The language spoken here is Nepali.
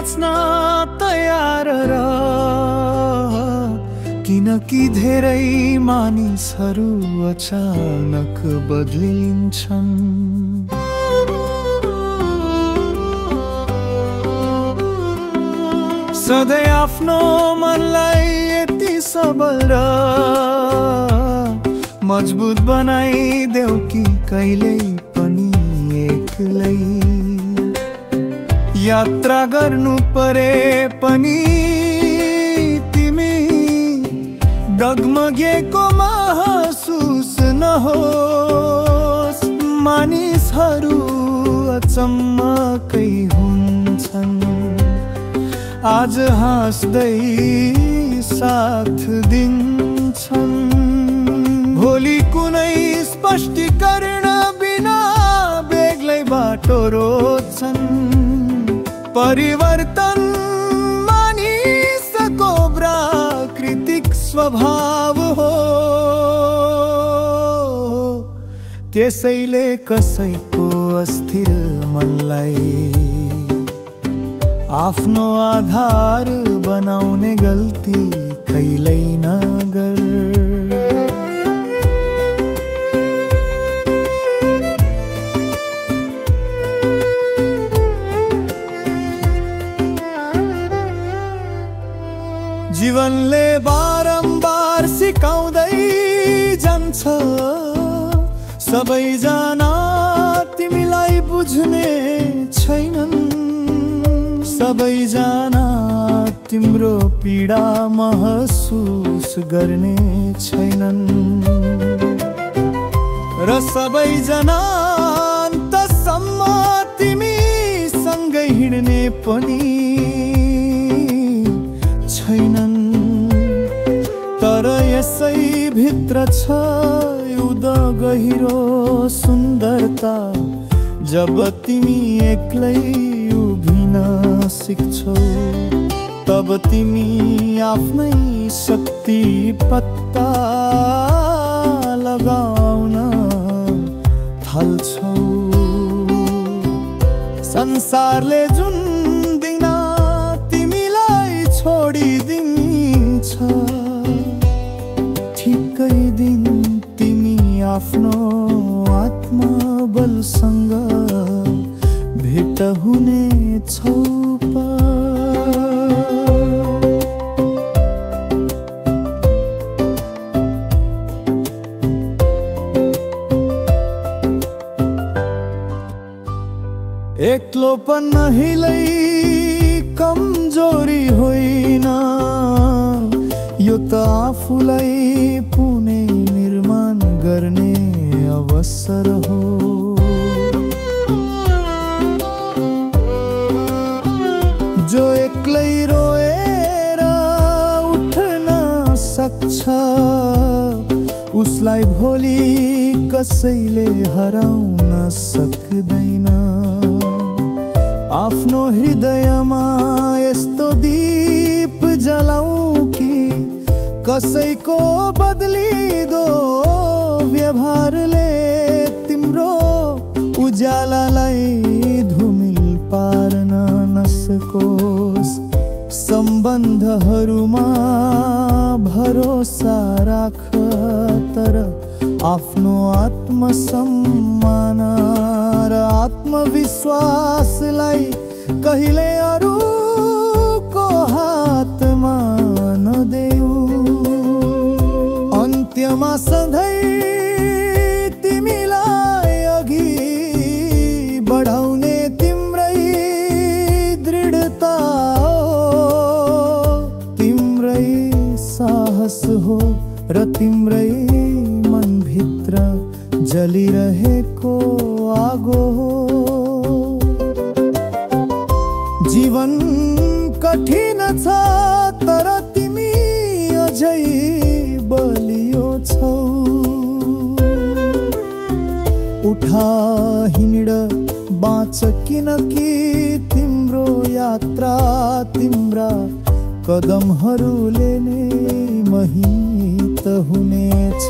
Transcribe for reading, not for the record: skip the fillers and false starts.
बाँच्न तयार रह, किनकि धेरै मानिसहरू अचानक बदलिन्छन्। सधैँ आफ्नो मनलाई यति सबल र मजबुत बनाइदेऊ कि कहिल्यै पनि एक्लै यात्रा गर्नु परे पनि तिमी डगमगेको महसुस नहोस्। मानिसहरू अचम्मकै हुन्छन्, आज हाँस्दै साथ दिन्छन्, भोलि कुनै स्पष्टीकरण बिना बेग्लै बाटो रोज्छन्। परिवर्तन मानिसको प्राकृतिक स्वभाव हो, त्यसैले कसैको अस्थिर मनलाई आफ्नो आधार बनाउने गल्ती कहिल्यै नगर। जीवनले बारम्बार सिकाउँदै जान्छ, सबैजना तिमीलाई बुझ्ने छैनन्, सबैजना तिम्रो पीडा महसुस गर्ने छैनन्, र सबैजना अन्तसम्म तिमीसँगै हिँड्ने पनि छैनन्। तर यसै भित्र छ एउटा गहिरो सुन्दरता, जब तिमी एक्लै उभिन सिक्छौ, तब तिमी आफ्नै शक्ति पत्ता लगाउन थाल्छौ। संसारले जुन दिन तिमीलाई छोडिदिन्छ, ठिकै दिन तिमी आफ्नो आत्मबलसँग भेट हुने छौ। एक्लोपन हिलै कमजोरी होइन, यो त आफूलाई पुनर्निर्माण गर्ने अवसर हो। जो एक्लै रोएर उठ्न सक्छ, उसलाई भोलि कसैले हराउन सक्दैन। आफ्नो हृदयमा यस्तो दीप जलाऊ कि कसैको बदलिदो व्यवहारले तिम्रो उज्यालालाई धुमिल पार्न नसकोस्। सम्बन्धहरूमा भरोसा राख, तर आफ्नो आत्मसम्मान र आत्मविश्वासलाई कहिले अरूको हातमा नदेऊ। अन्त्यमा सधैँ तिमीलाई अघि बढाउने तिम्रै दृढता हो, तिम्रै साहस हो र तिम्रै मनभित्र जलिरहेको आगो हो। जीवन कठिन छ, तर तिमी अझै बलियो छौ। उठा हिँड बाँच, किनकि तिम्रो यात्रा तिम्रा कदमहरूले नै महित हुनेछ।